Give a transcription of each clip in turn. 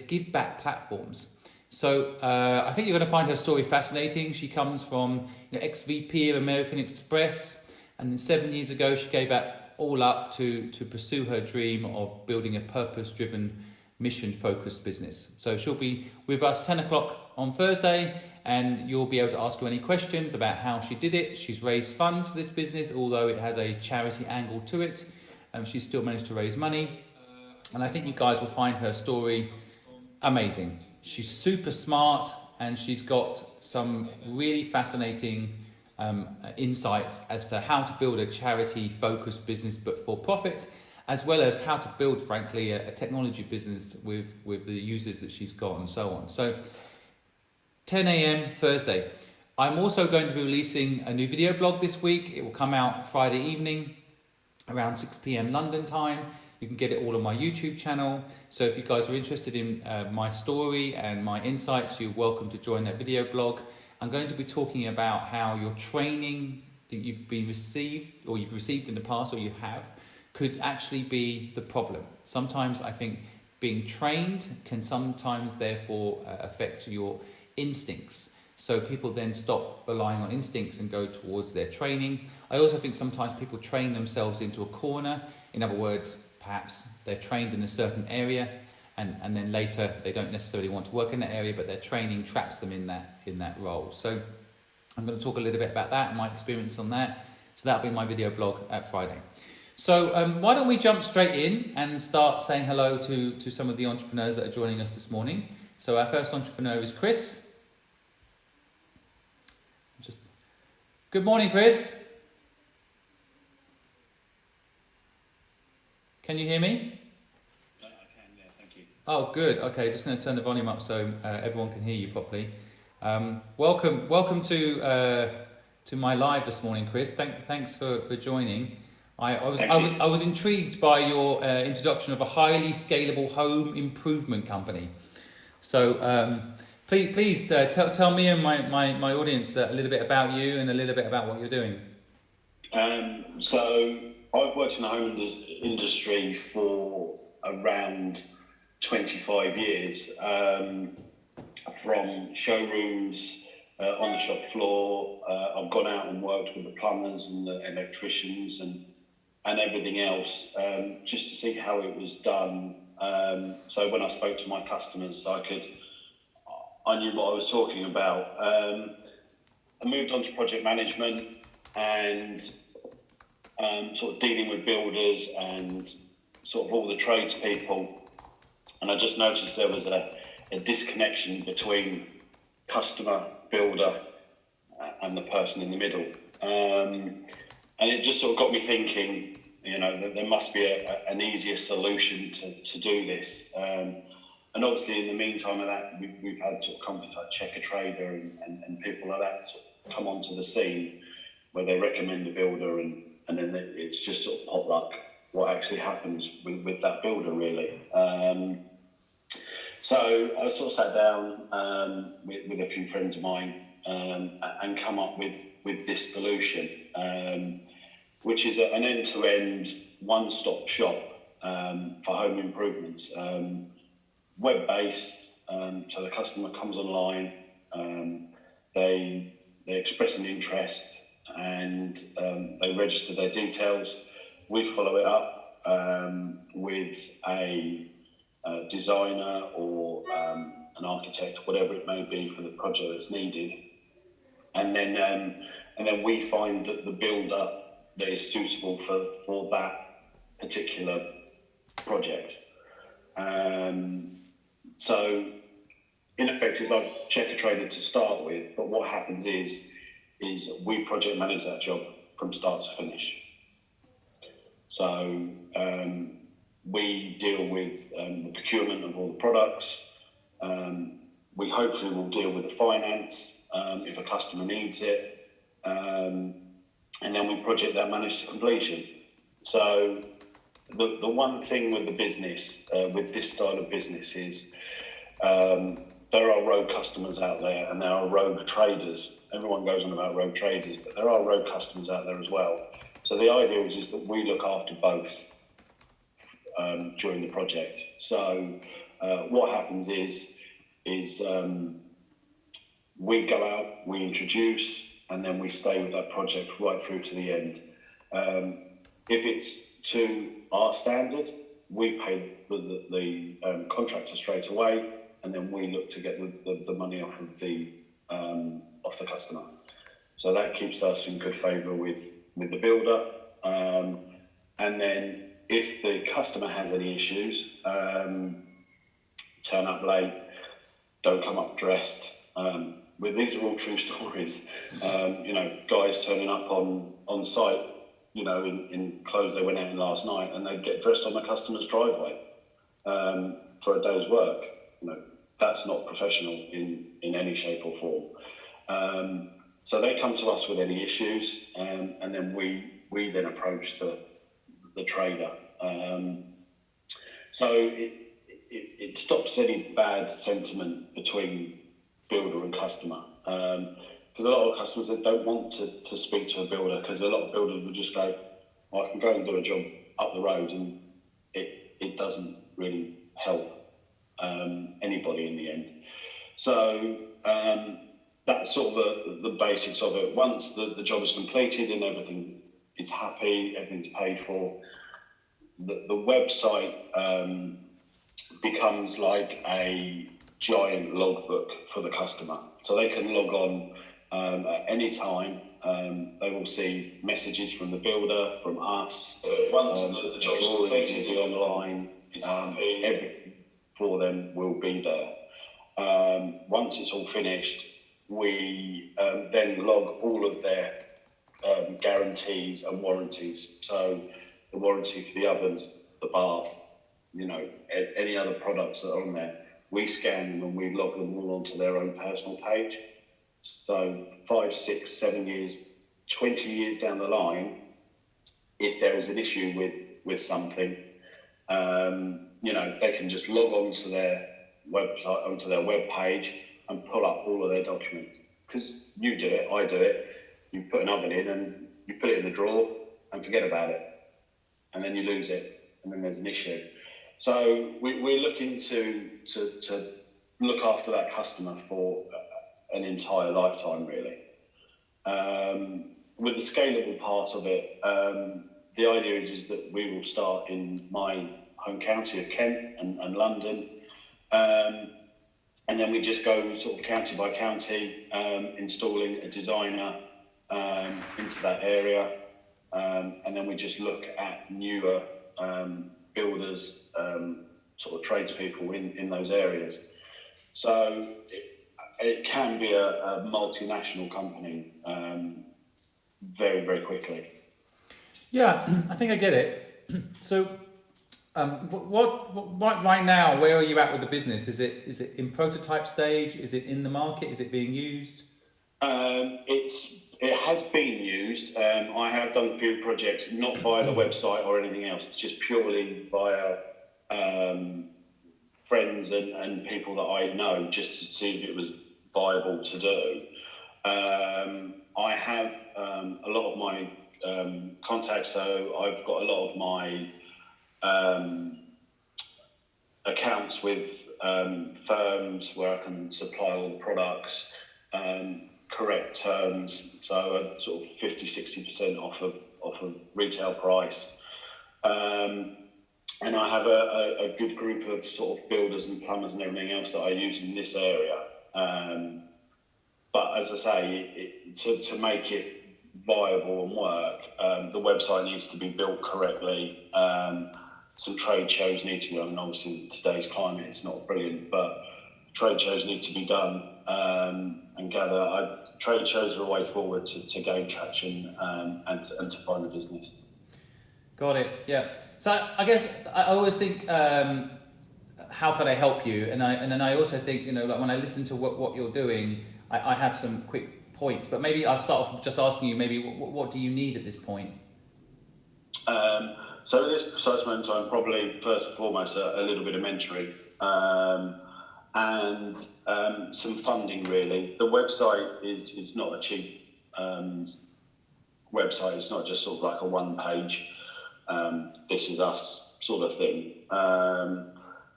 give back platforms. So I think you're going to find her story fascinating. She comes from ex-VP of American Express, and then 7 years ago she gave that all up to pursue her dream of building a purpose-driven, mission-focused business. So she'll be with us 10 o'clock on Thursday, and you'll be able to ask her any questions about how she did it. She's raised funds for this business, although it has a charity angle to it. She's still managed to raise money, and I think you guys will find her story amazing. She's super smart, and she's got some really fascinating insights as to how to build a charity-focused business but for profit, as well as how to build, frankly, a technology business with the users that she's got and so on. So 10 a.m. Thursday. I'm also going to be releasing a new video blog this week. It will come out Friday evening around 6 p.m. London time. You can get it all on my YouTube channel. So if you guys are interested in my story and my insights, you're welcome to join that video blog. I'm going to be talking about how your training that you've received in the past, or you have, could actually be the problem. Sometimes I think being trained can sometimes therefore affect your instincts. So people then stop relying on instincts and go towards their training. I also think sometimes people train themselves into a corner. In other words, perhaps they're trained in a certain area, and then later they don't necessarily want to work in that area, but their training traps them in that role. So I'm going to talk a little bit about that and my experience on that. So that'll be my video blog at Friday. So why don't we jump straight in and start saying hello to some of the entrepreneurs that are joining us this morning. So our first entrepreneur is Chris. Good morning, Chris. Can you hear me? I can, yeah, thank you. Oh, good. Okay, just going to turn the volume up so everyone can hear you properly. Welcome to my live this morning, Chris. Thanks for joining. I was intrigued by your introduction of a highly scalable home improvement company. So please tell me and my audience a little bit about you and a little bit about what you're doing. So I've worked in the home industry for around 25 years, from showrooms on the shop floor. I've gone out and worked with the plumbers and the electricians and everything else, just to see how it was done. So when I spoke to my customers, I knew what I was talking about. I moved on to project management and sort of dealing with builders and sort of all the tradespeople, and I just noticed there was a disconnection between customer, builder, and the person in the middle, and it just sort of got me thinking, that there must be an easier solution to do this, and obviously in the meantime of that, we've had sort of companies like Checker Trader and people like that sort of come onto the scene where they recommend a builder, and then it's just sort of potluck what actually happens with that builder, really. So I sort of sat down with a few friends of mine and come up with this solution, which is an end-to-end one-stop shop for home improvements, web-based. So the customer comes online, they express an interest, and they register their details. We follow it up with a designer or an architect, whatever it may be for the project that's needed, and then we find the builder that is suitable for that particular project. So in effect, it's like Checker Trader to start with, but what happens is we project manage that job from start to finish. So we deal with the procurement of all the products. We hopefully will deal with the finance if a customer needs it. And then we project that manage to completion. So the one thing with the business, with this style of business is there are rogue customers out there and there are rogue traders. Everyone goes on about rogue traders, but there are rogue customers out there as well. So the idea is that we look after both during the project. So what happens is we go out, we introduce, and then we stay with that project right through to the end. If it's to our standard, we pay the contractor straight away, and then we look to get the money off of the customer. So that keeps us in good favour with the builder. And then if the customer has any issues, turn up late, don't come up dressed. These are all true stories. Guys turning up on site, in clothes they went out in last night, and they get dressed on the customer's driveway for a day's work. That's not professional in any shape or form. So they come to us with any issues, and then we then approach the trader. So it stops any bad sentiment between builder and customer. Because a lot of customers that don't want to speak to a builder, because a lot of builders will just go, I can go and do a job up the road, and it doesn't really help anybody in the end. So that's sort of the basics of it. Once the job is completed and everything is happy, everything's paid for, the website becomes like a giant logbook for the customer. So they can log on at any time. They will see messages from the builder, from us. Once the job is completed, the online, everything for them will be there. Once it's all finished, we then log all of their guarantees and warranties. So the warranty for the oven, the bath, any other products that are on there, we scan them and we log them all onto their own personal page. So 5, 6, 7 years, 20 years down the line, if there is an issue with something, they can just log on to their website, onto their web page, and pull up all of their documents. Because you do it, I do it. You put an oven in and you put it in the drawer and forget about it, and then you lose it, and then there's an issue. So we're looking to look after that customer for an entire lifetime, really. With the scalable part of it, the idea is that we will start in my home county of Kent and London, and then we just go sort of county by county, installing a designer into that area, and then we just look at newer builders, sort of tradespeople in those areas. So it can be a multinational company very, very quickly. Yeah, I think I get it. So, what right now? Where are you at with the business? Is it in prototype stage? Is it in the market? Is it being used? It has been used. I have done a few projects, not via the website or anything else. It's just purely via friends and people that I know, just to see if it was viable to do. I have a lot of my contacts, so I've got a lot of my accounts with firms where I can supply all the products, correct terms, so sort of 50-60% off of retail price. And I have a good group of sort of builders and plumbers and everything else that I use in this area. But as I say, to make it viable and work, the website needs to be built correctly. Some trade shows need to be done, and obviously in today's climate it's not brilliant, but trade shows need to be done and gather. Trade shows are a way forward to gain traction and to find the business. Got it. Yeah. So I guess I always think, how can I help you? And then I also think, like when I listen to what you're doing, I have some quick points. But maybe I'll start off just asking you, maybe what do you need at this point? So at this precise moment in time, probably first and foremost a little bit of mentoring and some funding. Really, the website is not a cheap website. It's not just sort of like a one-page. This is us sort of thing.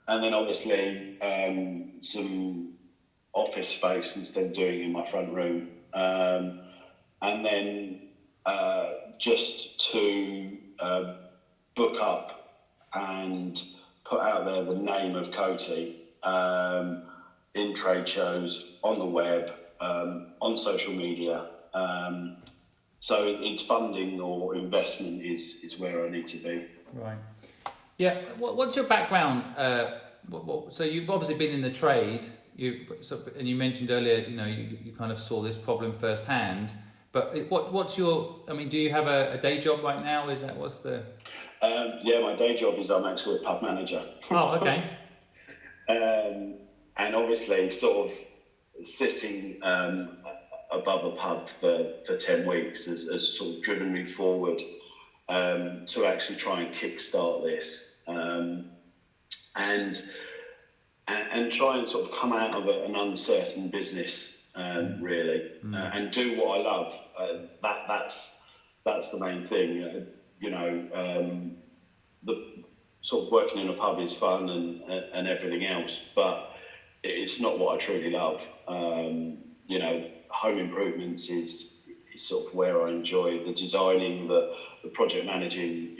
and then obviously some office space instead of doing it in my front room, and then just to book up and put out there the name of Coty in trade shows, on the web, on social media. So it's funding or investment is where I need to be. Right. Yeah. What's your background? So you've obviously been in the trade. And you mentioned earlier, you kind of saw this problem firsthand. But what's your? I mean, do you have a day job right now? Is that what's the? Yeah, my day job is I'm actually a pub manager. Oh, okay. And obviously, sort of sitting above a pub for 10 weeks has sort of driven me forward to actually try and kickstart this and try and sort of come out of an uncertain business, really, and do what I love. That's the main thing. The sort of working in a pub is fun and everything else, but it's not what I truly love. Home improvements is sort of where I enjoy the designing, the project managing,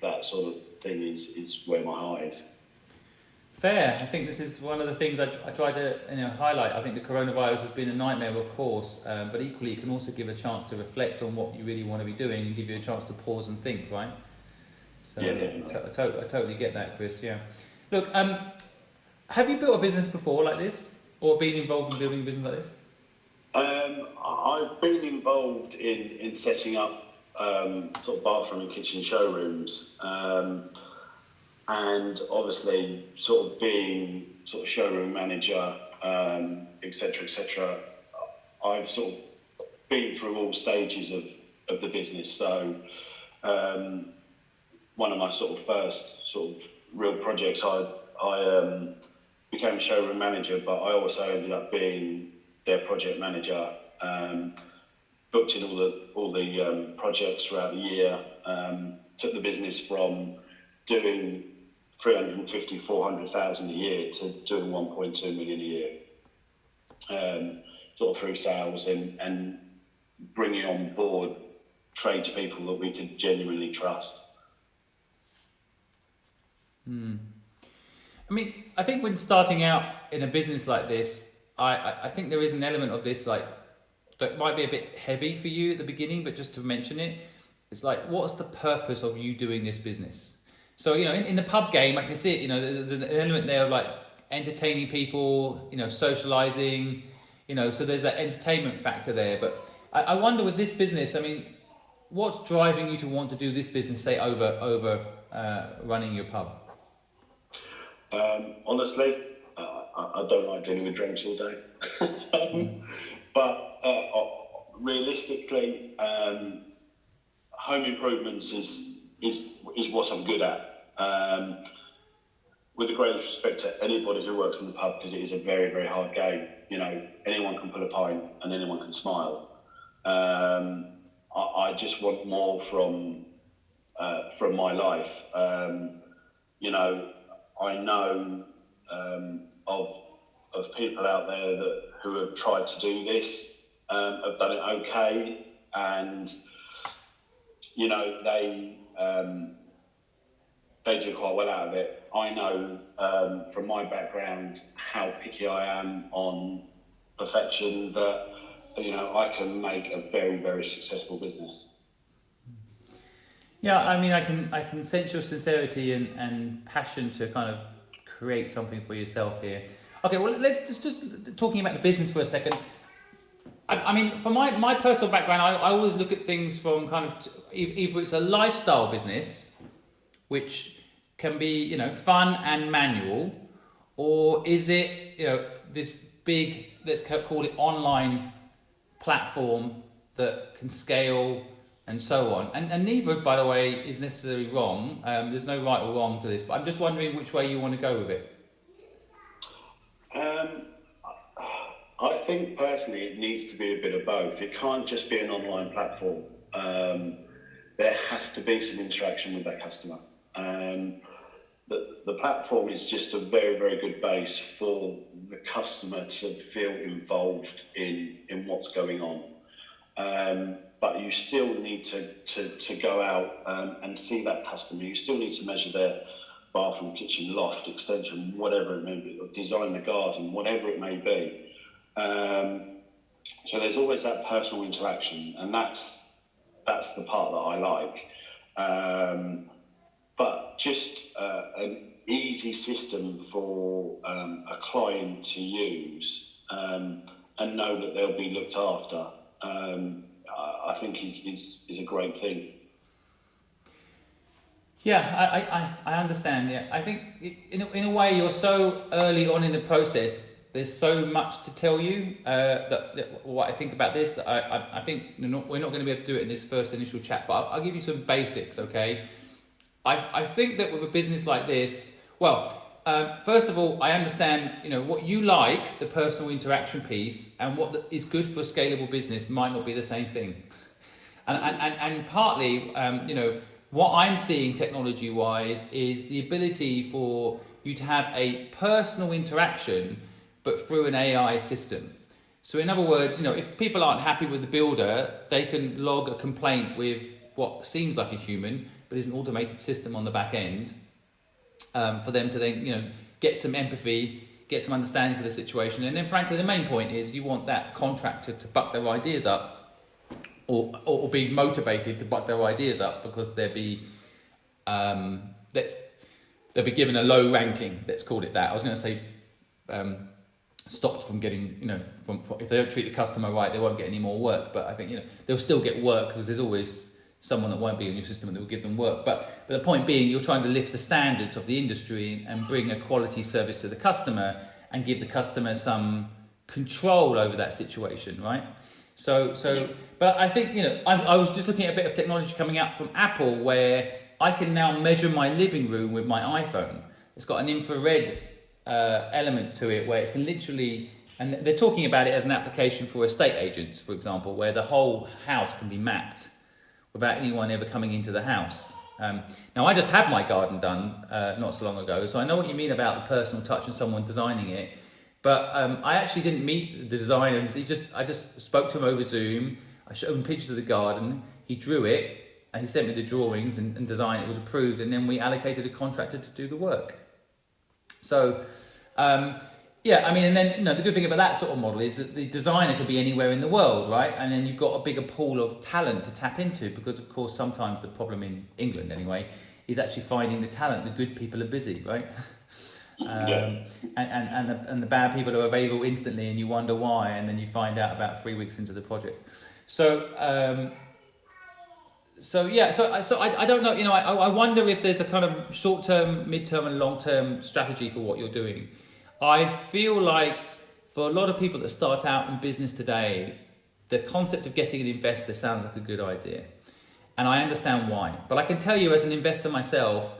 that sort of thing is where my heart is. Fair. I think this is one of the things I try to highlight. I think the coronavirus has been a nightmare, of course, but equally it can also give a chance to reflect on what you really want to be doing and give you a chance to pause and think, right? So yeah, definitely. I totally get that, Chris. Yeah. Look, have you built a business before like this, or been involved in building a business like this? I've been involved in setting up sort of bathroom and kitchen showrooms, and obviously sort of being sort of showroom manager, etc., etc. I've sort of been through all stages of the business. So one of my sort of first sort of real projects, I became showroom manager, but I also ended up being their project manager, booked in all the projects throughout the year, took the business from doing 350, 400,000 a year to doing 1.2 million a year, sort of through sales and bringing on board tradespeople that we could genuinely trust. I mean, I think when starting out in a business like this, I think there is an element of this that might be a bit heavy for you at the beginning, but just to mention it, it's like, what's the purpose of you doing this business? So, in the pub game, I can see it, there's an element there of like entertaining people, socializing, so there's that entertainment factor there. But I wonder with this business, I mean, what's driving you to want to do this business, say, over running your pub? Honestly, I don't like dealing with drinks all day. But realistically, home improvements is what I'm good at. With the greatest respect to anybody who works in the pub, because it is a very, very hard game. Anyone can pull a pint and anyone can smile. I just want more from my life. I know of people out there who have tried to do this, have done it okay, and they do quite well out of it. I know from my background how picky I am on perfection that I can make a very, very successful business. Yeah, I mean, I can sense your sincerity and passion to kind of create something for yourself here. Okay, well, let's just talking about the business for a second. I mean, from my personal background, I always look at things from kind of either it's a lifestyle business, which can be fun and manual, or is it this big, let's call it online platform that can scale and so on. And neither, by the way, is necessarily wrong. There's no right or wrong to this, but I'm just wondering which way you want to go with it. I think personally it needs to be a bit of both. It can't just be an online platform. There has to be some interaction with that customer. the platform is just a very, very good base for the customer to feel involved in what's going on. But you still need to go out and see that customer. You still need to measure their bathroom, kitchen, loft, extension, whatever it may be, or design the garden, whatever it may be. So there's always that personal interaction, and that's the part that I like. But just an easy system for a client to use and know that they'll be looked after, I think is a great thing. Yeah, I understand. Yeah, I think in a way you're so early on in the process. There's so much to tell you that what I think about this. That I think we're not going to be able to do it in this first initial chat, but I'll give you some basics, okay? I think that with a business like this, well, first of all, I understand what you like, the personal interaction piece, and what is good for a scalable business might not be the same thing, and partly what I'm seeing technology-wise is the ability for you to have a personal interaction, but through an AI system. So in other words, if people aren't happy with the builder, they can log a complaint with what seems like a human, but is an automated system on the back end, for them to then, get some empathy, get some understanding for the situation. And then frankly, the main point is you want that contractor to buck their ideas up, or be motivated to buck their ideas up, because they'll be given a low ranking, let's call it that. I was going to say stopped from getting, from if they don't treat the customer right, they won't get any more work. But I think they'll still get work, because there's always someone that won't be in your system and that will give them work. But the point being, you're trying to lift the standards of the industry and bring a quality service to the customer and give the customer some control over that situation, right? But I think, I was just looking at a bit of technology coming out from Apple where I can now measure my living room with my iPhone. It's got an infrared element to it where it can literally, and they're talking about it as an application for estate agents, for example, where the whole house can be mapped without anyone ever coming into the house. Now, I just had my garden done not so long ago, so I know what you mean about the personal touch and someone designing it. But I actually didn't meet the designer. I just spoke to him over Zoom. I showed him pictures of the garden. He drew it, and he sent me the drawings and design. It was approved, and then we allocated a contractor to do the work. So, and then the good thing about that sort of model is that the designer could be anywhere in the world, right? And then you've got a bigger pool of talent to tap into, because of course sometimes the problem in England anyway is actually finding the talent. The good people are busy, right? And the bad people are available instantly, and you wonder why, and then you find out about 3 weeks into the project. So I don't know. I wonder if there's a kind of short-term, mid-term, and long-term strategy for what you're doing. I feel like for a lot of people that start out in business today, the concept of getting an investor sounds like a good idea, and I understand why. But I can tell you, as an investor myself,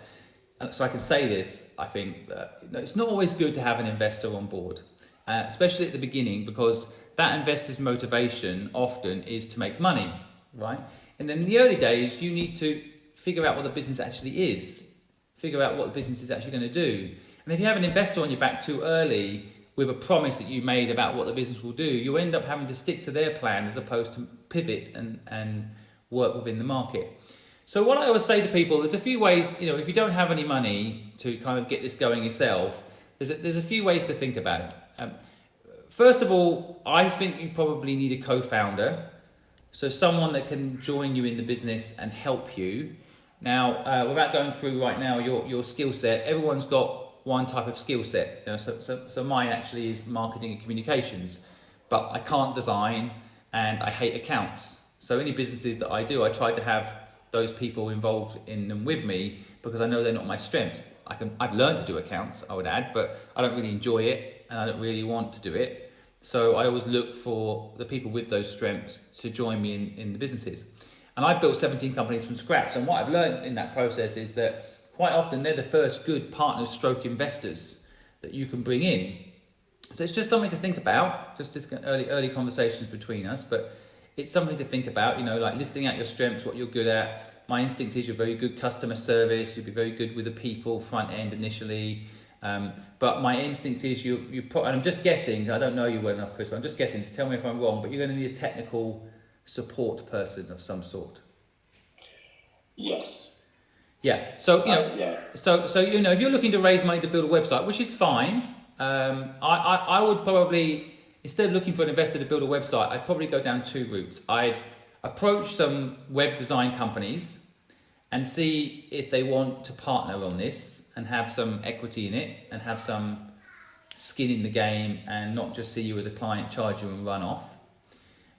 so I can say this, I think that it's not always good to have an investor on board, especially at the beginning, because that investor's motivation often is to make money, right? And then in the early days, you need to figure out what the business actually is, figure out what the business is actually going to do. And if you have an investor on your back too early with a promise that you made about what the business will do, you end up having to stick to their plan as opposed to pivot and work within the market. So what I always say to people, there's a few ways, if you don't have any money to kind of get this going yourself, there's a few ways to think about it. First of all, I think you probably need a co-founder, so someone that can join you in the business and help you. Now, without going through right now your skill set, everyone's got one type of skill set. So mine actually is marketing and communications, but I can't design and I hate accounts. So any businesses that I do, I try to have those people involved in them with me, because I know they're not my strengths. I've learned to do accounts, I would add, but I don't really enjoy it and I don't really want to do it. So I always look for the people with those strengths to join me in the businesses. And I've built 17 companies from scratch, and what I've learned in that process is that quite often they're the first good partners stroke investors that you can bring in. So it's just something to think about, just this early conversations between us, but it's something to think about, like listing out your strengths, what you're good at, my instinct is you're very good customer service, you'll be very good with the people front end initially. But my instinct is and I'm just guessing, I don't know you well enough, Chris, I'm just guessing, so tell me if I'm wrong, but you're going to need a technical support person of some sort. Yes. Yeah. So, so if you're looking to raise money to build a website, which is fine, I would probably, instead of looking for an investor to build a website, I'd probably go down two routes. I'd approach some web design companies and see if they want to partner on this and have some equity in it and have some skin in the game and not just see you as a client, charge you and run off.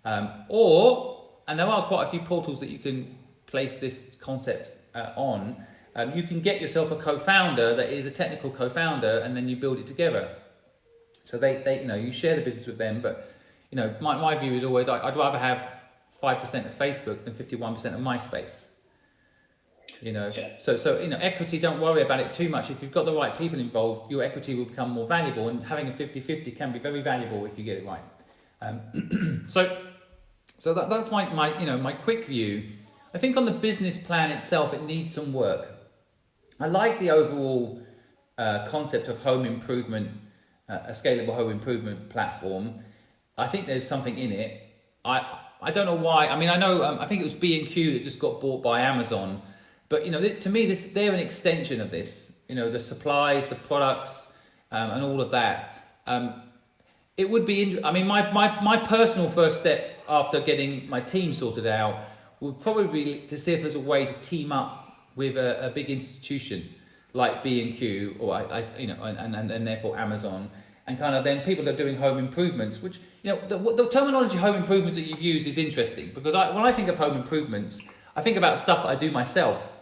And there are quite a few portals that you can place this concept on. You can get yourself a co-founder that is a technical co-founder, and then you build it together. So they you share the business with them, but my view is always I'd rather have 5% of Facebook than 51% of MySpace. So equity, don't worry about it too much. If you've got the right people involved, your equity will become more valuable, and having a 50-50 can be very valuable if you get it right. So that's my quick view. I think on the business plan itself, it needs some work. I like the overall concept of home improvement, a scalable home improvement platform. I think there's something in it. I don't know why. I mean, I know. I think it was B&Q that just got bought by Amazon. But to me, they're an extension of this. The supplies, the products, and all of that. It would be. I mean, my personal first step after getting my team sorted out would probably be to see if there's a way to team up with a big institution like B&Q or and therefore Amazon, and kind of then people that are doing home improvements, which the terminology home improvements that you've used is interesting, because when I think of home improvements, I think about stuff that I do myself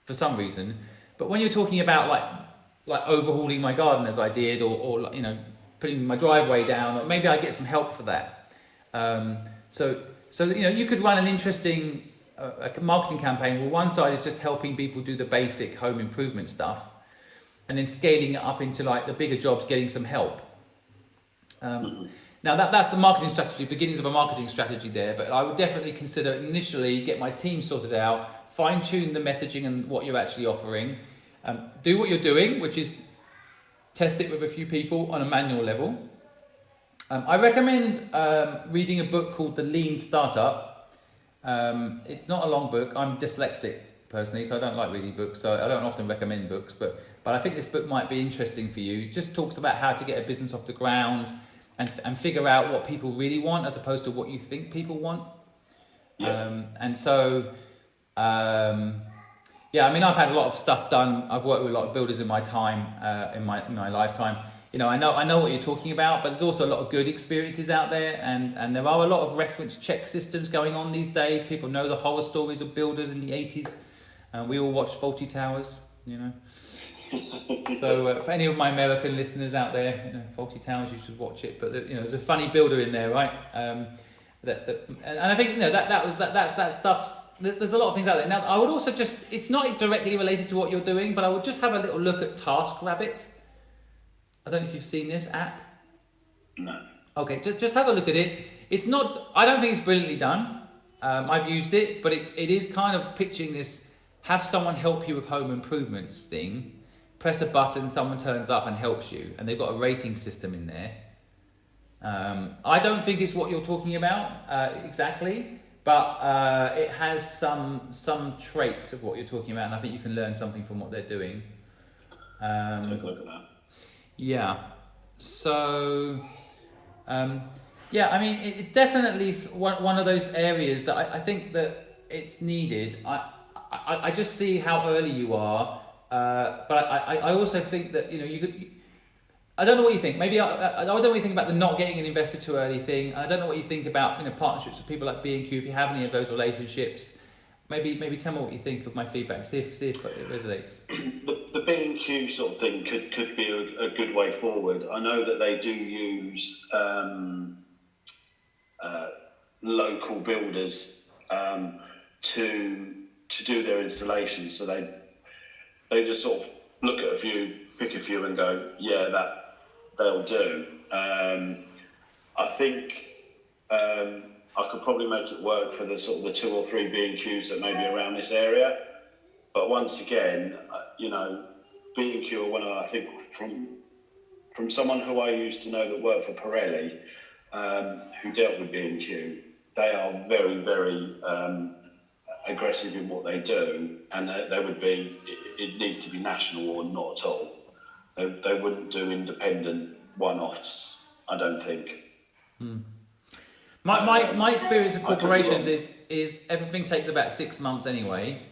for some reason. But when you're talking about like overhauling my garden as I did, or putting my driveway down, or maybe I get some help for that. So you could run an interesting a marketing campaign where one side is just helping people do the basic home improvement stuff, and then scaling it up into like the bigger jobs, getting some help. Now that's the marketing strategy, beginnings of a marketing strategy there, but I would definitely consider initially get my team sorted out, fine tune the messaging and what you're actually offering, do what you're doing, which is test it with a few people on a manual level. I recommend reading a book called The Lean Startup. It's not a long book. I'm dyslexic personally, so I don't like reading books, so I don't often recommend books, but I think this book might be interesting for you. It just talks about how to get a business off the ground and figure out what people really want as opposed to what you think people want. Yeah. I mean, I've had a lot of stuff done. I've worked with a lot of builders in my time, in my lifetime. I know what you're talking about, but there's also a lot of good experiences out there, and there are a lot of reference check systems going on these days. People know the horror stories of builders in the 80s. We all watched Fawlty Towers, So for any of my American listeners out there, Fawlty Towers, you should watch it. But there's a funny builder in there, right? And I think that stuff. There's a lot of things out there. Now, I would also it's not directly related to what you're doing, but I would just have a little look at TaskRabbit. I don't know if you've seen this app. No. Okay, just have a look at it. It's not. I don't think it's brilliantly done. I've used it, but it is kind of pitching this: have someone help you with home improvements thing. Press a button, someone turns up and helps you, and they've got a rating system in there. I don't think it's what you're talking about exactly, but it has some traits of what you're talking about, and I think you can learn something from what they're doing. Take a look at that. Yeah. So, I mean, it's definitely one of those areas that I think that it's needed. I just see how early you are, but I also think that you could. I don't know what you think. Maybe I don't know what you think about the not getting an investor too early thing. I don't know what you think about partnerships with people like B&Q. If you have any of those relationships, maybe tell me what you think of my feedback. See if it resonates. The B&Q sort of thing could be a good way forward. I know that they do use local builders to do their installations. So they just sort of look at a few, pick a few, and go, yeah, that they'll do. I think I could probably make it work for the sort of the 2 or 3 B&Qs that may be around this area. But once again, you know, B&Q are one of, I think, from someone who I used to know that worked for Pirelli, who dealt with B&Q, they are very, very aggressive in what they do, and they would be, it needs to be national or not at all. They wouldn't do independent one-offs, I don't think. My experience of corporations is everything takes about 6 months anyway.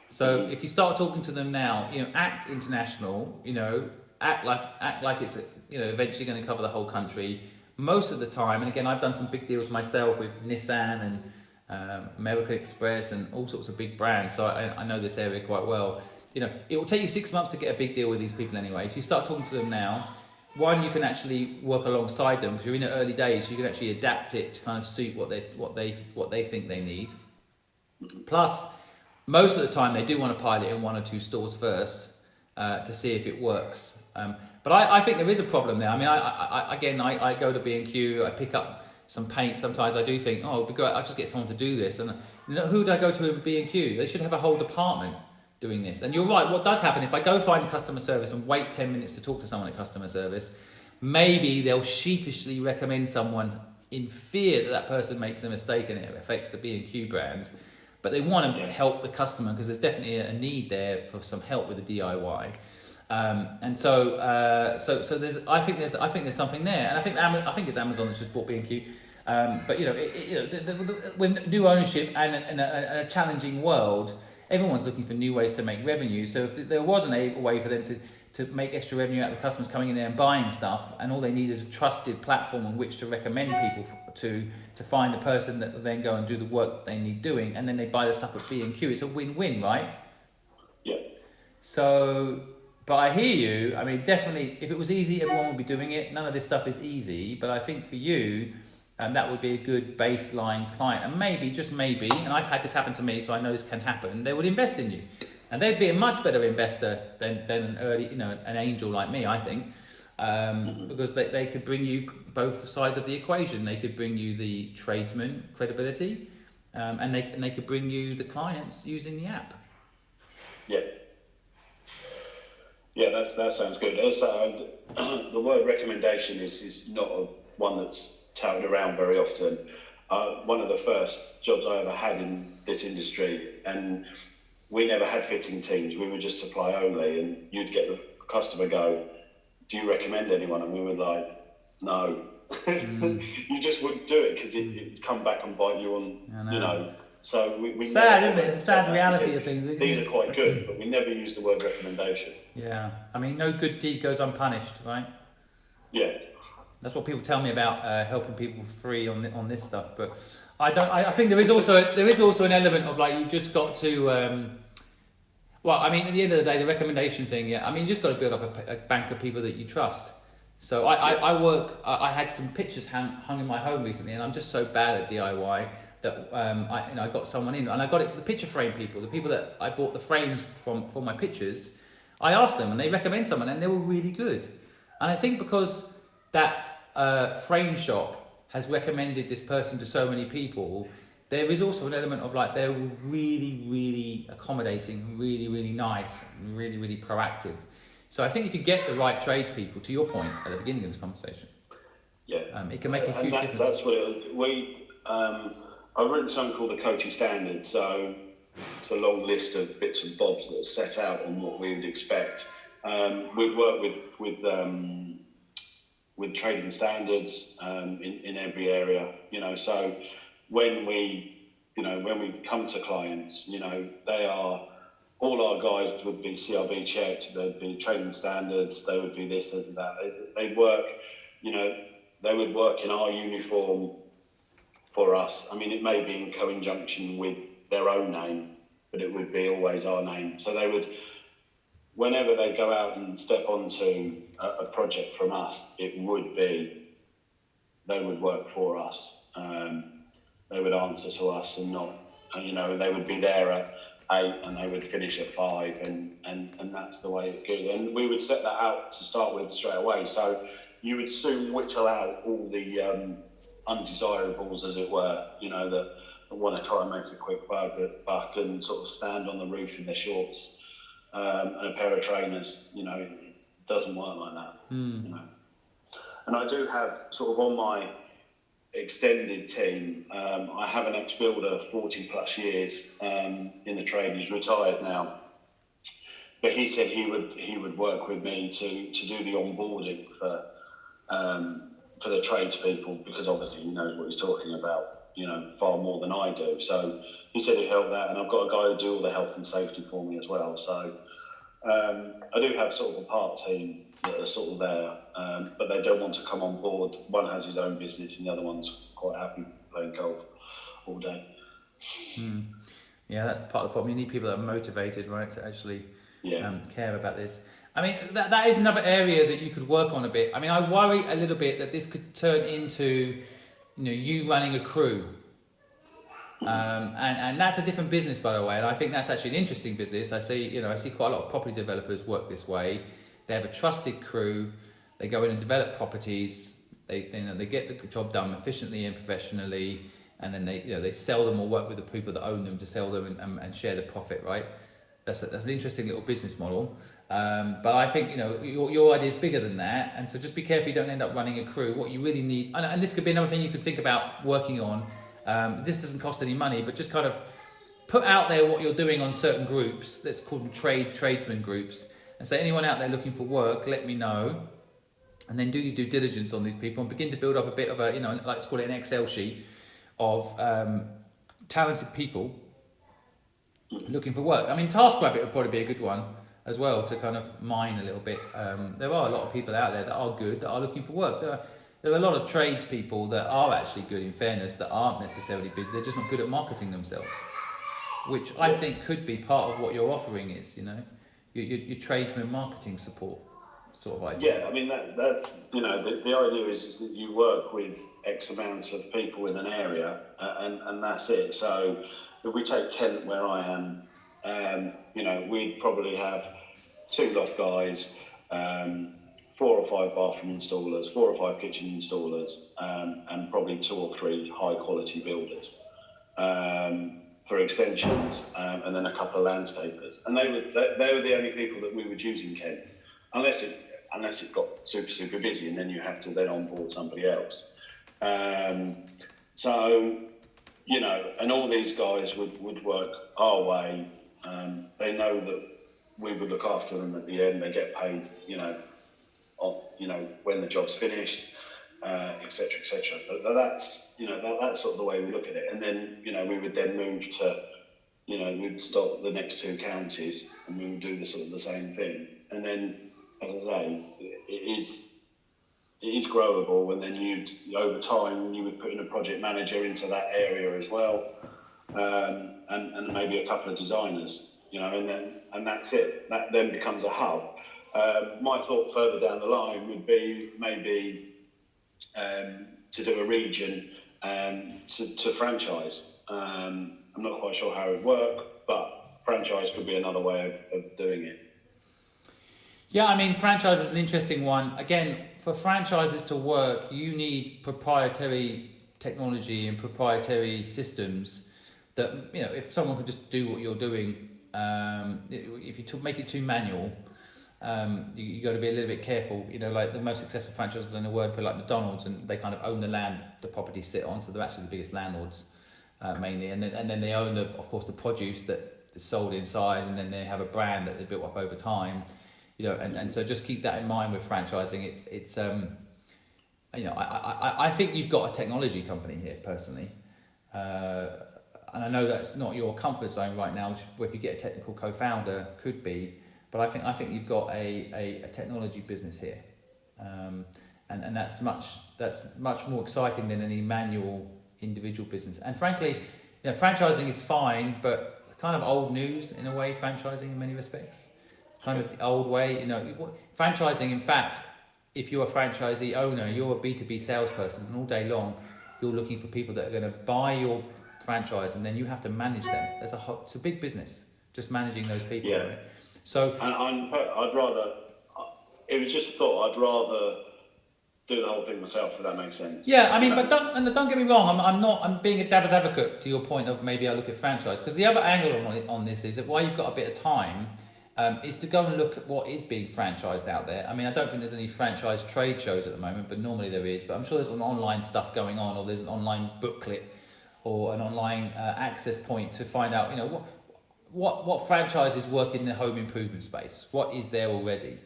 So if you start talking to them now, you know, act international, you know, act like it's, you know, eventually going to cover the whole country. Most of the time, and again, I've done some big deals myself with Nissan and American Express and all sorts of big brands, so I know this area quite well. You know, it will take you 6 months to get a big deal with these people anyway. So you start talking to them now. One, you can actually work alongside them because you're in the early days. So you can actually adapt it to kind of suit what they think they need. Plus, most of the time they do want to pilot in 1 or 2 stores first to see if it works. But I think there is a problem there. I mean, I go to B&Q, I pick up some paint. Sometimes I do think, oh, I'll just get someone to do this. And you know, who do I go to in B&Q? They should have a whole department doing this. And you're right, what does happen, if I go find customer service and wait 10 minutes to talk to someone at customer service, maybe they'll sheepishly recommend someone in fear that that person makes a mistake and it affects the B&Q brand. But they want to help the customer because there's definitely a need there for some help with the DIY. And so there's I think there's something there, and I think it's Amazon that's just bought B&Q. But you know, with new ownership and a challenging world, everyone's looking for new ways to make revenue. So if there wasn't a way for them to make extra revenue out of the customers coming in there and buying stuff, and all they need is a trusted platform on which to recommend people to find the person that will then go and do the work they need doing, and then they buy the stuff at B&Q. It's a win-win, right? Yeah. So, but I hear you. I mean, definitely, if it was easy, everyone would be doing it. None of this stuff is easy, but I think for you, that would be a good baseline client. And maybe, just maybe, and I've had this happen to me, so I know this can happen, they would invest in you. And they'd be a much better investor than an early, you know, an angel like me, I think, because they could bring you both sides of the equation. They could bring you the tradesman credibility, and they could bring you the clients using the app. Yeah. Yeah, that sounds good. Also, the word recommendation is not one that's touted around very often. One of the first jobs I ever had in this industry, and we never had fitting teams. We were just supply only, and you'd get the customer go, "Do you recommend anyone?" And we were like, "No." You just wouldn't do it because it'd come back and bite you on, you know. So we sad, isn't it? It's a sad reality of things. These are quite good, but we never use the word recommendation. Yeah, I mean, no good deed goes unpunished, right? Yeah. That's what people tell me about helping people for free on this stuff. But I don't. I think there is also an element of like you've just got to. Well, I mean, at the end of the day, the recommendation thing. Yeah, I mean, you just got to build up a bank of people that you trust. So I had some pictures hung in my home recently, and I'm just so bad at DIY that I got someone in, and I got it for the picture frame people, the people that I bought the frames from for my pictures. I asked them, and they recommend someone, and they were really good. And I think because that frame shop has recommended this person to so many people, there is also an element of like they're really, really accommodating, really, really nice, and really, really proactive. So I think if you get the right tradespeople, to your point at the beginning of this conversation, it can make a huge difference. That's what I've written something called the coaching standard. So it's a long list of bits and bobs that are set out on what we would expect. We've worked with trading standards in every area, you know. So when we come to clients, you know, they are all our guys would be CRB checked. They'd be trading standards. They would be this and that. They work, you know, they would work in our uniform for us. I mean, it may be in co-injunction with their own name, but it would be always our name. So they would, whenever they go out and step onto a project from us, it would be, they would work for us. They would answer to us and not, you know, they would be there at 8 and they would finish at 5 and that's the way it goes. And we would set that out to start with straight away. So you would soon whittle out all the undesirables, as it were, that want to try and make a quick buck and sort of stand on the roof in their shorts and a pair of trainers. It doesn't work like that. And I do have sort of on my extended team, I have an ex-builder, 40 plus years in the trade. He's retired now, but he said he would work with me to do the onboarding for the tradespeople, because obviously he knows what he's talking about, far more than I do. So he said he'd help that, and I've got a guy who do all the health and safety for me as well. So I do have sort of a part team that are sort of there, but they don't want to come on board. One has his own business, and the other one's quite happy playing golf all day. Yeah, that's part of the problem. You need people that are motivated, right, to actually care about this. I mean, that is another area that you could work on a bit. I mean, I worry a little bit that this could turn into, you running a crew. And that's a different business, by the way. And I think that's actually an interesting business. I see quite a lot of property developers work this way. They have a trusted crew. They go in and develop properties. They get the job done efficiently and professionally, and then they sell them or work with the people that own them to sell them and share the profit. Right? That's an interesting little business model. But I think your idea is bigger than that, and so just be careful you don't end up running a crew. What you really need, and this could be another thing you could think about working on. This doesn't cost any money, but just kind of put out there what you're doing on certain groups. Let's call them tradesman groups, and say, anyone out there looking for work, let me know. And then do your due diligence on these people and begin to build up a bit of a, let's call it an Excel sheet of talented people looking for work. I mean, TaskRabbit would probably be a good one as well to kind of mine a little bit. There are a lot of people out there that are good, that are looking for work. There are a lot of tradespeople that are actually good, in fairness, that aren't necessarily busy. They're just not good at marketing themselves, which I think could be part of what your offering is, your tradesman marketing support sort of idea. Yeah, I mean, that's, the idea is that you work with X amount of people in an area and that's it. So if we take Kent, where I am, we'd probably have 2 loft guys, 4 or 5 bathroom installers, 4 or 5 kitchen installers, and probably 2 or 3 high quality builders for extensions, and then a couple of landscapers. And they were the only people that we would use in Kent, unless it got super busy, and then you have to then onboard somebody else. So, and all these guys would work our way. They know that we would look after them at the end. They get paid, when the job's finished, etc., etc. But that's, that's sort of the way we look at it. And then, we would then move to, we'd stop the next 2 counties and we would do the same thing. And then, as I say, it is growable. And then over time, you would put in a project manager into that area as well, and maybe a couple of designers, and that's it. That then becomes a hub. My thought further down the line would be maybe to do a region to franchise. I'm not quite sure how it would work, but franchise could be another way of doing it. Yeah, I mean, franchise is an interesting one. Again, for franchises to work, you need proprietary technology and proprietary systems that, if someone could just do what you're doing, if you make it too manual, you got to be a little bit careful. Like the most successful franchises in the world, like McDonald's, and they kind of own the land the properties sit on, so they're actually the biggest landlords mainly. And then they own of course, the produce that is sold inside, and then they have a brand that they built up over time. And so just keep that in mind with franchising. It's I think you've got a technology company here personally, and I know that's not your comfort zone right now. Where if you get a technical co-founder, could be. But I think you've got a technology business here, and that's much more exciting than any manual individual business. And frankly, franchising is fine, but it's kind of old news in a way. Franchising in many respects, kind of the old way. Franchising. In fact, if you're a franchisee owner, you're a B2B salesperson, and all day long, you're looking for people that are going to buy your franchise, and then you have to manage them. It's a big business, just managing those people. Yeah. So, and I'd rather. It was just a thought. I'd rather do the whole thing myself, if that makes sense. Yeah, I mean, but don't get me wrong. I'm being a devil's advocate to your point of maybe I look at franchise, because the other angle on this is that why you've got a bit of time is to go and look at what is being franchised out there. I mean, I don't think there's any franchise trade shows at the moment, but normally there is. But I'm sure there's an online stuff going on, or there's an online booklet, or an online access point to find out, what franchises work in the home improvement space. What is there already?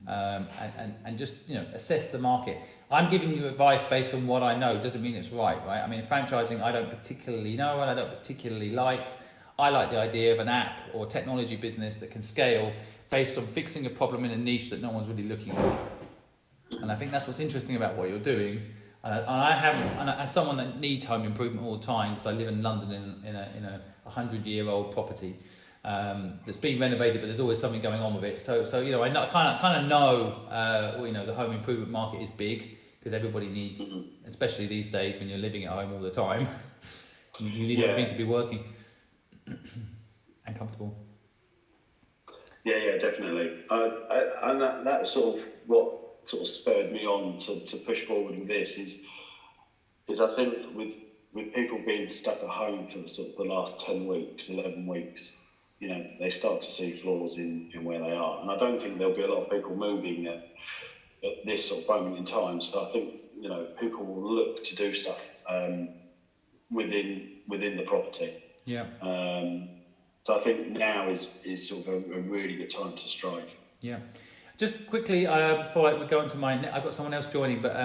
And just assess the market. I'm giving you advice based on what I know. Doesn't mean it's right? I mean, franchising I don't particularly know and I don't particularly like. I like the idea of an app or technology business that can scale based on fixing a problem in a niche that no one's really looking at. And I think that's what's interesting about what you're doing. And as someone that needs home improvement all the time, because I live in London in a 100-year-old property. That's being renovated, but there's always something going on with it. So I kind of know, the home improvement market is big because everybody needs, especially these days when you're living at home all the time, you need everything to be working and comfortable. Yeah, definitely. And that sort of what sort of spurred me on to push forward with this is I think with people being stuck at home for the last 10 weeks, 11 weeks. They start to see flaws in where they are. And I don't think there'll be a lot of people moving at this sort of moment in time. So I think, people will look to do stuff within the property. Yeah. So I think now is sort of a really good time to strike. Yeah. Just quickly, before we go on to I've got someone else joining, but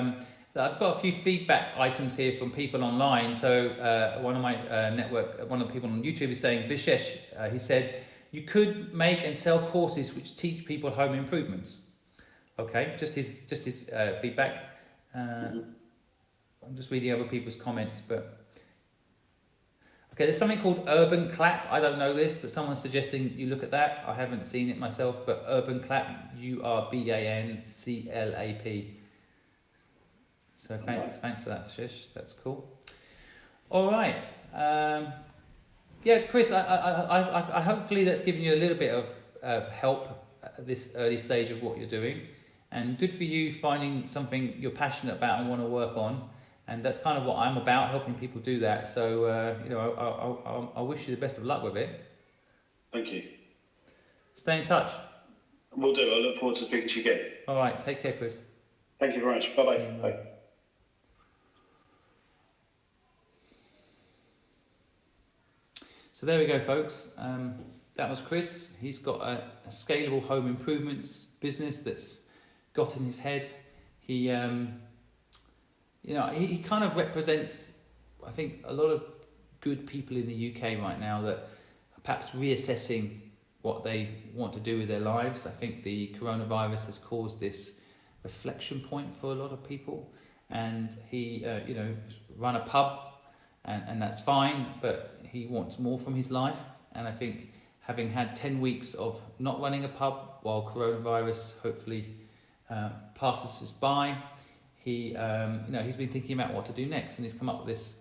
I've got a few feedback items here from people online. So one of my one of the people on YouTube is saying, Vishesh, he said, you could make and sell courses which teach people home improvements. Okay, just his feedback. I'm just reading other people's comments, but okay, there's something called Urban Clap. I don't know this, but someone's suggesting you look at that. I haven't seen it myself, but Urban Clap, URBANCLAP. So thanks for that, Vishesh. That's cool. All right. Yeah, Chris, I hopefully that's given you a little bit of help at this early stage of what you're doing, and good for you finding something you're passionate about and want to work on, and that's kind of what I'm about, helping people do that. So I wish you the best of luck with it. Thank you. Stay in touch. Will do. I look forward to speaking to you again. All right. Take care, Chris. Thank you very much. Bye-bye. Bye. So there we go, folks. That was Chris. He's got a scalable home improvements business that's got in his head. He kind of represents, I think, a lot of good people in the UK right now that are perhaps reassessing what they want to do with their lives. I think the coronavirus has caused this reflection point for a lot of people, and he, run a pub, and that's fine, but he wants more from his life. And I think having had 10 weeks of not running a pub while coronavirus hopefully passes us by, he's been thinking about what to do next, and he's come up with this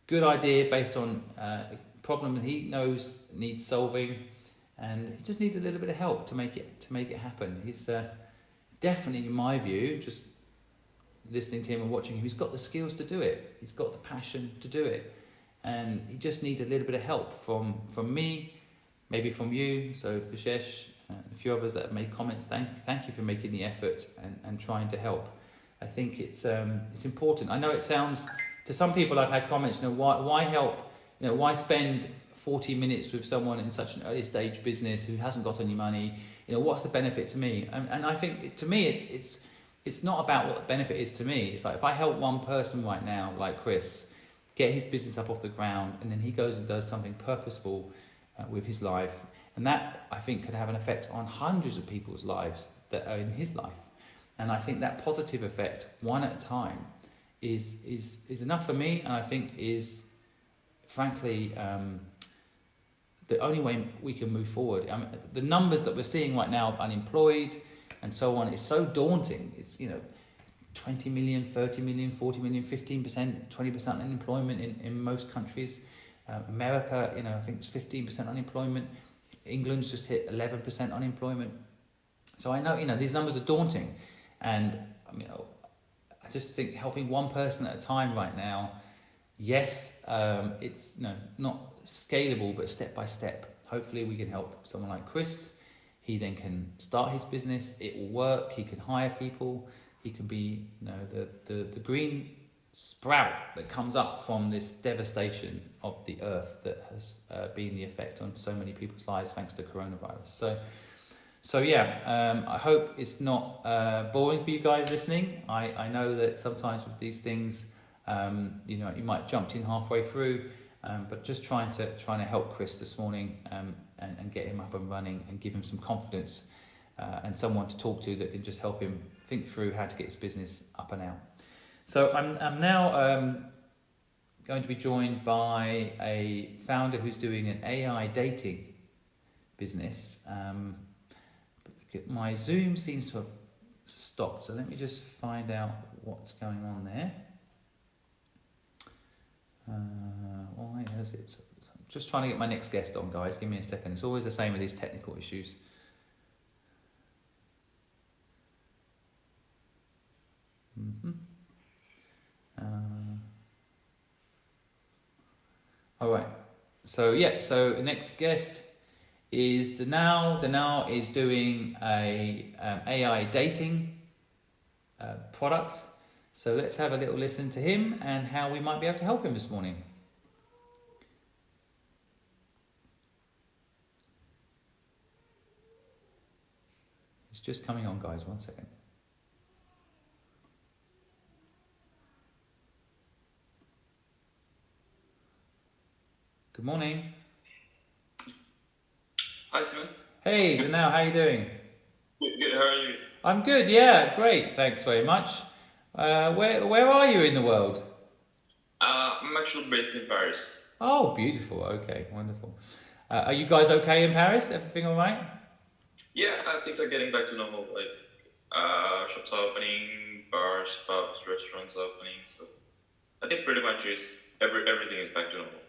good idea based on a problem that he knows needs solving, and he just needs a little bit of help to make it happen. He's definitely, in my view, just listening to him and watching him, he's got the skills to do it. He's got the passion to do it. And he just needs a little bit of help from me, maybe from you. So Vishesh, a few others that have made comments, thank you for making the effort and trying to help. I think it's important. I know it sounds, to some people I've had comments, why help? Why spend 40 minutes with someone in such an early stage business who hasn't got any money? What's the benefit to me? And I think to me it's not about what the benefit is to me. It's like if I help one person right now, like Chris, get his business up off the ground, and then he goes and does something purposeful with his life, and that I think could have an effect on hundreds of people's lives that are in his life. And I think that positive effect, one at a time, is enough for me, and I think is frankly the only way we can move forward. I mean, the numbers that we're seeing right now of unemployed and so on is so daunting. It's 20 million, 30 million, 40 million, 15%, 20% unemployment in most countries. America, I think it's 15% unemployment. England's just hit 11% unemployment. So I know, these numbers are daunting. And I just think helping one person at a time right now, yes, it's not scalable, but step by step. Hopefully we can help someone like Chris. He then can start his business. It will work. He can hire people. He can be the green sprout that comes up from this devastation of the earth that has been the effect on so many people's lives thanks to coronavirus. So yeah, I hope it's not boring for you guys listening. I know that sometimes with these things, you might jumped in halfway through, but just trying to help Chris this morning and get him up and running and give him some confidence and someone to talk to that can just help him think through how to get his business up and out. So I'm now going to be joined by a founder who's doing an AI dating business. My Zoom seems to have stopped, so let me just find out what's going on there. Why has it? I'm just trying to get my next guest on, guys. Give me a second. It's always the same with these technical issues. All right. So the next guest is Danal. Danal is doing a AI dating product. So let's have a little listen to him and how we might be able to help him this morning. It's just coming on, guys. 1 second. Good morning. Hi, Simon. Hey, Danal, how are you doing? Good. How are you? I'm good. Yeah, great. Thanks very much. Where are you in the world? I'm actually based in Paris. Oh, beautiful. Okay, wonderful. Are you guys okay in Paris? Everything all right? Yeah, things are getting back to normal. Like shops are opening, bars, pubs, restaurants are opening. So I think pretty much everything is back to normal.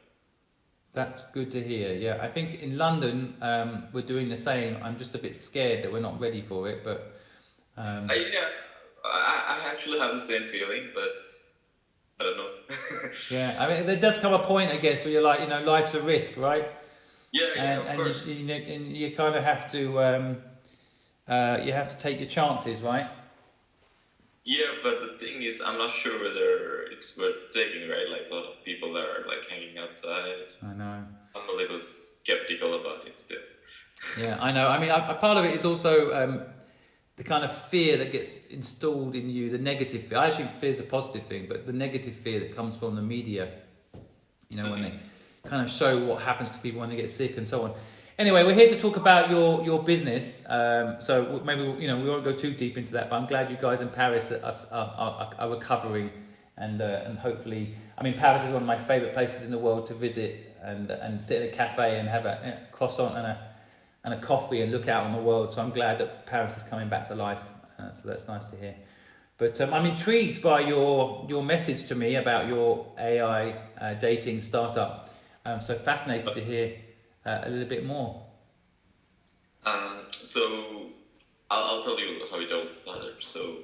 That's good to hear. Yeah, I think in London we're doing the same. I'm just a bit scared that we're not ready for it, but. I actually have the same feeling, but I don't know. Yeah, I mean, there does come a point, I guess, where you're like, life's a risk, right? Yeah, of course. And you kind of have to take your chances, right? Yeah, but the thing is, I'm not sure whether it's worth taking, right? Like a lot of people are like hanging outside. I know. I'm a little skeptical about it still. Yeah, I know. I mean, a part of it is also the kind of fear that gets installed in you, the negative fear. I actually fear is a positive thing, but the negative fear that comes from the media, when they kind of show what happens to people when they get sick and so on. Anyway, we're here to talk about your business. So maybe we won't go too deep into that, but I'm glad you guys in Paris are recovering, and hopefully, I mean, Paris is one of my favourite places in the world to visit and sit in a cafe and have a croissant and a coffee and look out on the world. So I'm glad that Paris is coming back to life. So that's nice to hear. But I'm intrigued by your message to me about your AI dating startup. So fascinated to hear a little bit more. So I'll tell you how it all started. So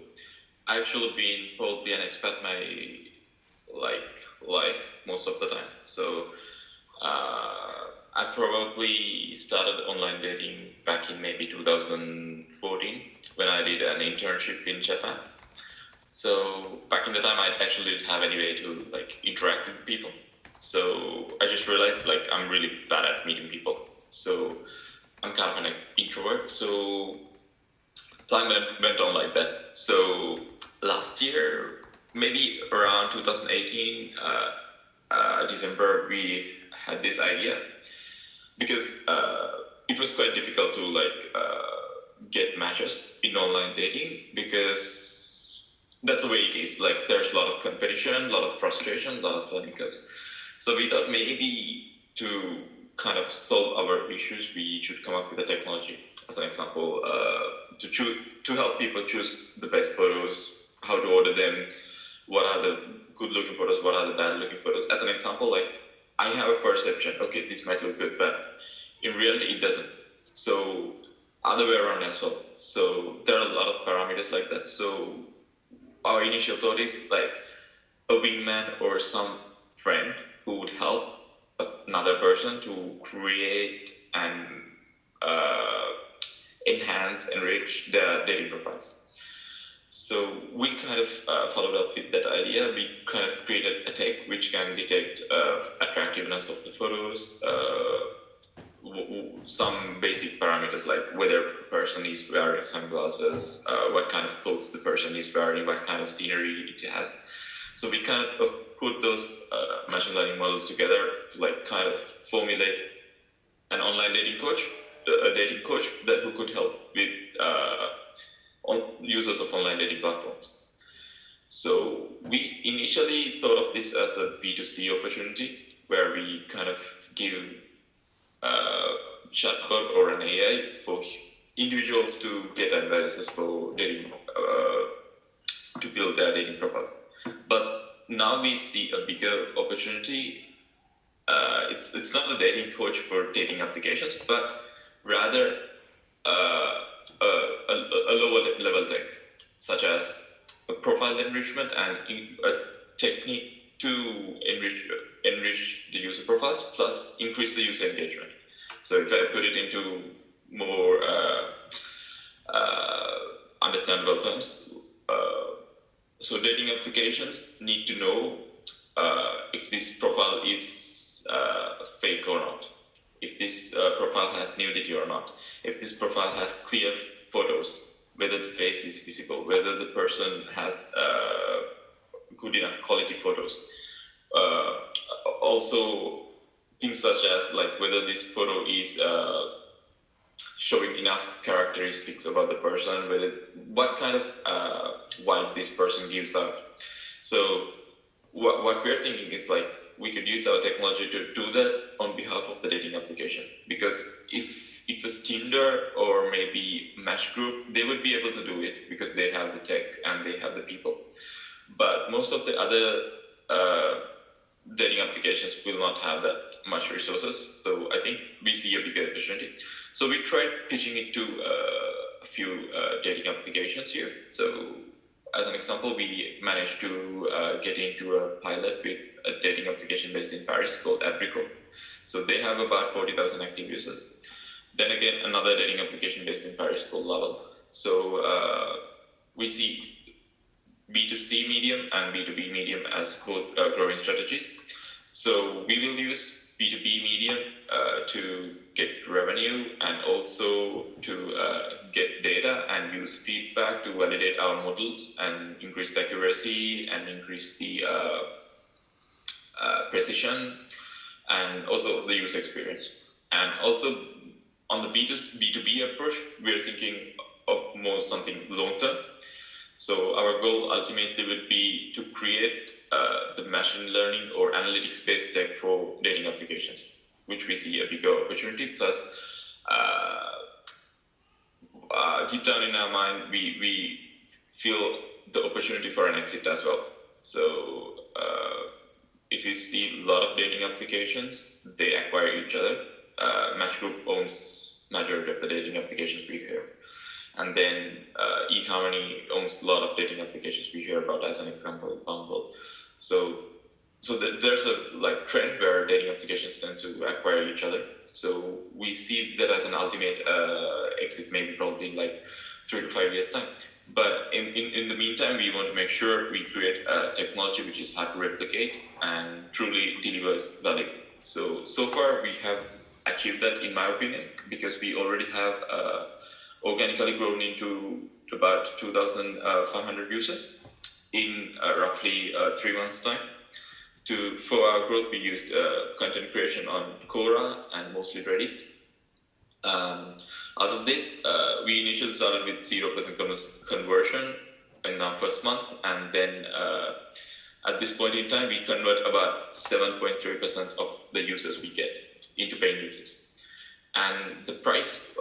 I've actually been probably an expat my life most of the time. So I probably started online dating back in maybe 2014 when I did an internship in Japan. So back in the time, I actually didn't have any way to interact with people. So I just realized I'm really bad at meeting people. So I'm kind of an introvert. So time went on like that. So last year, maybe around 2018, December, we had this idea because it was quite difficult to get matches in online dating because that's the way it is. There's a lot of competition, a lot of frustration, a lot of learning curves. So we thought maybe to kind of solve our issues, we should come up with a technology. As an example, to help people choose the best photos, how to order them, what are the good-looking photos, what are the bad-looking photos. As an example, I have a perception, okay, this might look good, but in reality, it doesn't. So other way around as well. So there are a lot of parameters like that. So our initial thought is like a wingman or some friend who would help another person to create and enhance, enrich their dating profiles. So we kind of followed up with that idea. We kind of created a tech which can detect attractiveness of the photos, some basic parameters like whether the person is wearing sunglasses, what kind of clothes the person is wearing, what kind of scenery it has. So we kind of put those machine learning models together, like kind of formulate an online dating coach, a dating coach that who could help with users of online dating platforms. So we initially thought of this as a B2C opportunity where we kind of give chatbot or an AI for individuals to get advices for dating, to build their dating profiles. But now we see a bigger opportunity. It's not a dating coach for dating applications, but rather a lower level tech, such as a profile enrichment and a technique to enrich the user profiles plus increase the user engagement. So if I put it into more understandable terms, so dating applications need to know if this profile is fake or not, if this profile has nudity or not, if this profile has clear photos, whether the face is visible, whether the person has good enough quality photos. Also, things such as like whether this photo is showing enough characteristics about the person, whether what kind of vibe this person gives out. So what we're thinking is like we could use our technology to do that on behalf of the dating application, because if it was Tinder or maybe Match Group, they would be able to do it because they have the tech and they have the people. But most of the other dating applications will not have that much resources. So I think we see a bigger opportunity. So we tried pitching it to a few dating applications here. So as an example, we managed to get into a pilot with a dating application based in Paris called Abrico. So they have about 40,000 active users. Then again, another dating application based in Paris called Lovell. So we see B2C medium and B2B medium as both growing strategies. So we will use B2B medium to get revenue and also to get data and use feedback to validate our models and increase the accuracy and increase the precision and also the user experience. And also on the B2B approach, we're thinking of more something long-term. So our goal ultimately would be to create the machine learning or analytics-based tech for dating applications, which we see a bigger opportunity. Plus, deep down in our mind, we feel the opportunity for an exit as well. So if you see a lot of dating applications, they acquire each other. Match Group owns majority of the dating applications we hear. And then eHarmony owns a lot of dating applications we hear about, as an example, Bumble. So there's a like trend where dating applications tend to acquire each other. So we see that as an ultimate exit, maybe probably in like 3 to 5 years time. But in the meantime, we want to make sure we create a technology which is hard to replicate and truly delivers value. So far we have achieved that, in my opinion, because we already have organically grown into about 2,500 users in roughly 3 months' time. For our growth, we used content creation on Quora and mostly Reddit. Out of this, we initially started with 0% conversion in our first month, and then at this point in time, we convert about 7.3% of the users we get into paying users. And the price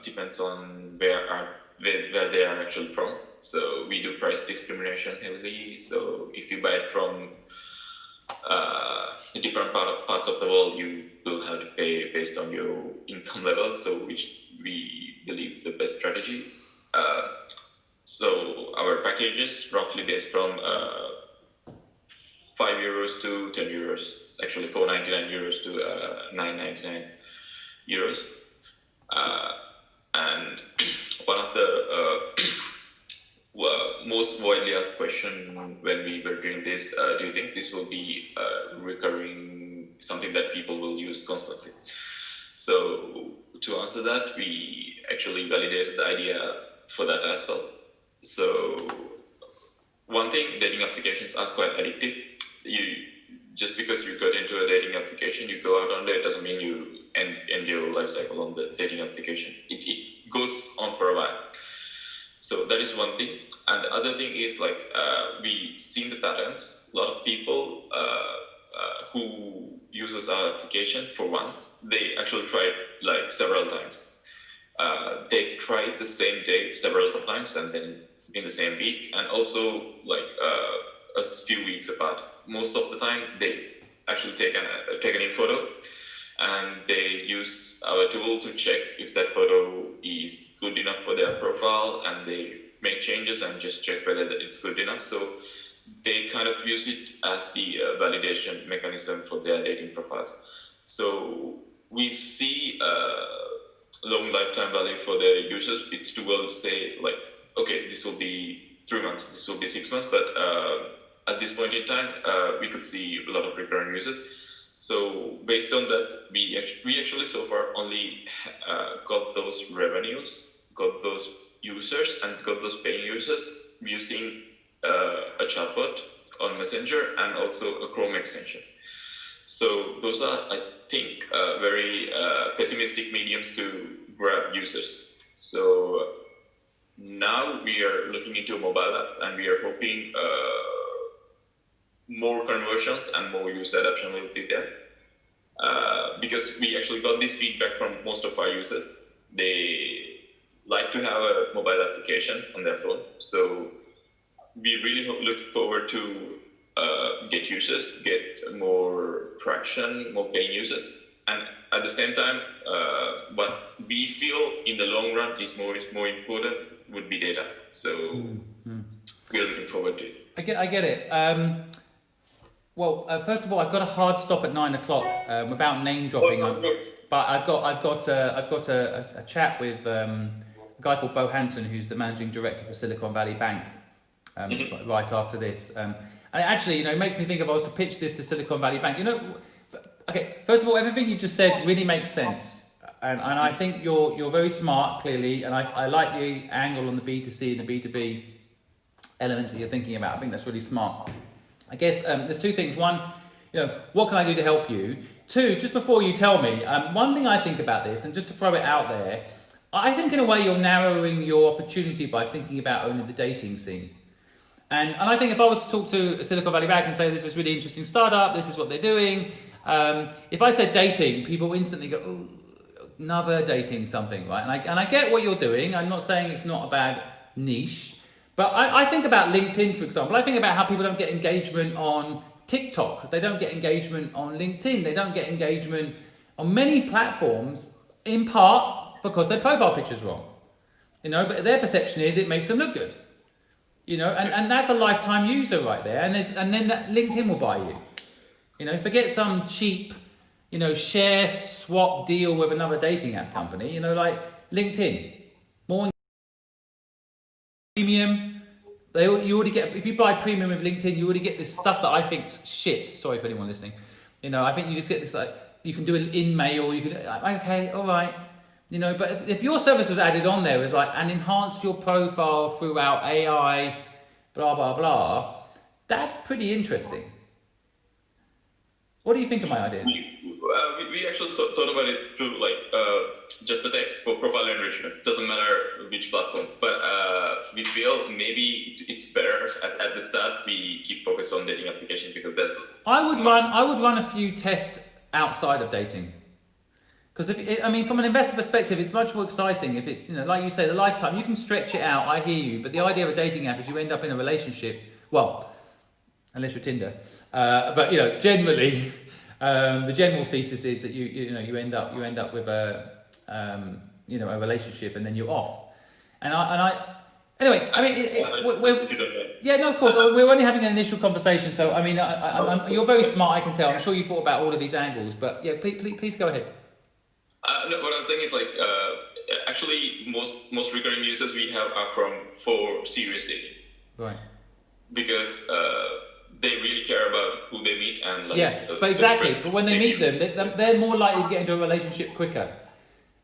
depends on where they are actually from. So we do price discrimination heavily. So if you buy it from different parts of the world, you will have to pay based on your income level. So which we believe the best strategy. So our packages roughly based from €5 to €10, actually €4.99 to €9.99. And one of the most widely asked question when we were doing this, do you think this will be recurring, something that people will use constantly? So to answer that, we actually validated the idea for that as well. So one thing, dating applications are quite addictive. Just because you got into a dating application, you go out on it, doesn't mean you end your life cycle on the dating application. It goes on for a while. So that is one thing. And the other thing is like we seen the patterns. A lot of people who uses our application for once, they actually tried like several times. They tried the same day several times, and then in the same week, and also like a few weeks apart. Most of the time, they actually take an in photo, and they use our tool to check if that photo is good enough for their profile, and they make changes and just check whether it's good enough. So they kind of use it as the validation mechanism for their dating profiles. So we see long lifetime value for their users. It's too early to say like, okay, this will be 3 months, this will be 6 months, but at this point in time, we could see a lot of recurring users. So based on that, we actually so far only got those revenues, got those users, and got those paying users using a chatbot on Messenger and also a Chrome extension. So those are, I think, very pessimistic mediums to grab users. So now we are looking into a mobile app, and we are hoping more conversions and more user adoption will be there. Because we actually got this feedback from most of our users. They like to have a mobile application on their phone. So we really look forward to get users, get more traction, more paying users. And at the same time, what we feel in the long run is more important would be data. So we're looking forward to it. I get it. Well, first of all, I've got a hard stop at 9 o'clock without name dropping. But I've got a chat with a guy called Bo Hansen, who's the managing director for Silicon Valley Bank, right after this. And it actually, it makes me think if I was to pitch this to Silicon Valley Bank, okay, first of all, everything you just said really makes sense. And I think you're very smart, clearly, and I like the angle on the B2C and the B2B elements that you're thinking about. I think that's really smart. I guess there's two things. One, what can I do to help you? Two, just before you tell me, one thing I think about this, and just to throw it out there, I think in a way you're narrowing your opportunity by thinking about only the dating scene. And I think if I was to talk to a Silicon Valley Bank and say, this is really interesting startup, this is what they're doing, if I said dating, people instantly go, oh, another dating something, right? And I get what you're doing. I'm not saying it's not a bad niche. But I think about LinkedIn, for example. I think about how people don't get engagement on TikTok. They don't get engagement on LinkedIn. They don't get engagement on many platforms, in part because their profile picture's wrong. But their perception is it makes them look good. And that's a lifetime user right there. And then that LinkedIn will buy you. Forget some cheap, share swap deal with another dating app company. Like LinkedIn, more premium. You already get, if you buy premium with LinkedIn, you already get this stuff that I think's shit. Sorry for anyone listening. I think you just get this, like, you can do it in mail, you could, okay, all right. But if your service was added on there as like, and enhance your profile throughout AI, blah, blah, blah, that's pretty interesting. What do you think of my idea? We actually thought about it too, like just a tech for profile enrichment. Doesn't matter which platform, but we feel maybe it's better at the start we keep focused on dating applications because there's. I would run a few tests outside of dating, because from an investor perspective, it's much more exciting if it's like you say, the lifetime. You can stretch it out. I hear you, but the idea of a dating app is you end up in a relationship. Well, unless you're Tinder, but generally. The general thesis is that you end up with a relationship and then you're off, and Anyway, I mean, if you don't mind. yeah, no, of course. We're only having an initial conversation, so I mean, you're very smart. I can tell. I'm sure you thought about all of these angles, but yeah, please go ahead. No, what I was saying is like actually most recurring users we have are for serious dating. Right. Because they really care about who they meet and like. Yeah, but exactly. But when they meet them, they're more likely to get into a relationship quicker.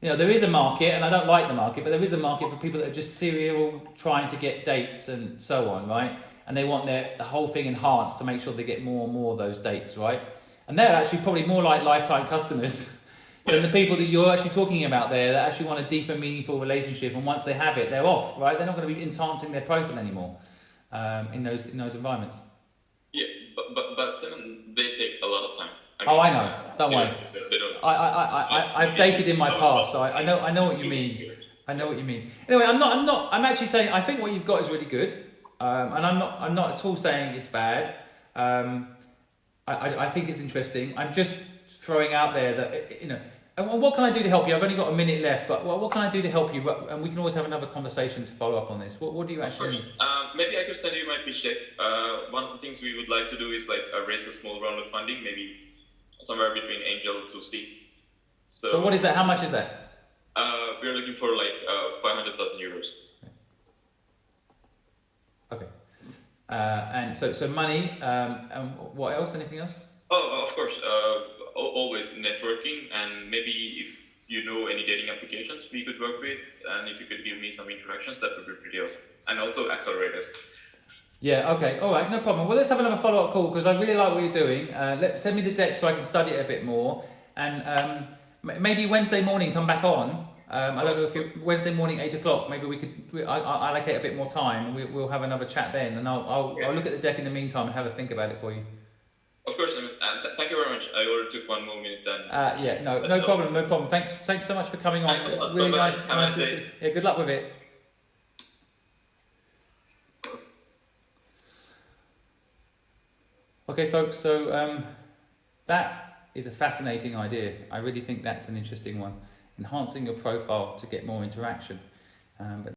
You know, there is a market, and I don't like the market, but there is a market for people that are just serial trying to get dates and so on, right? And they want the whole thing enhanced to make sure they get more and more of those dates, right? And they're actually probably more like lifetime customers than the people that you're actually talking about there that actually want a deeper, meaningful relationship. And once they have it, they're off, right? They're not going to be enhancing their profile anymore in those environments. Yeah, but Simon, they take a lot of time. I know. Don't worry. They don't. I've dated in my past, so I know what you mean. I know what you mean. Anyway, I'm actually saying I think what you've got is really good, and I'm not at all saying it's bad. I think it's interesting. I'm just throwing out there that, you know, and what can I do to help you? I've only got a minute left, but what can I do to help you? And we can always have another conversation to follow up on this. What do you actually need? Maybe I could send you my pitch deck. One of the things we would like to do is like raise a small round of funding, maybe somewhere between angel to seed. So what is that? How much is that? We're looking for like 500,000 euros. Okay. And so money. And what else? Anything else? Oh, of course. Always networking, and maybe if you know any dating applications we could work with, and if you could give me some introductions, that would be pretty awesome. And also accelerators. Yeah, okay, all right, no problem. Well, let's have another follow-up call, because I really like what you're doing. Send me the deck so I can study it a bit more. And maybe Wednesday morning come back on. I don't know if you're Wednesday morning, 8 o'clock, maybe we could I'll allocate a bit more time, and we'll have another chat then. And I'll look at the deck in the meantime and have a think about it for you. Of course, thank you very much. I already took 1 more minute then. Yeah, no problem. Thanks so much for coming on. Really nice to see. Yeah, good luck with it. Okay, folks. So that is a fascinating idea. I really think that's an interesting one. Enhancing your profile to get more interaction. But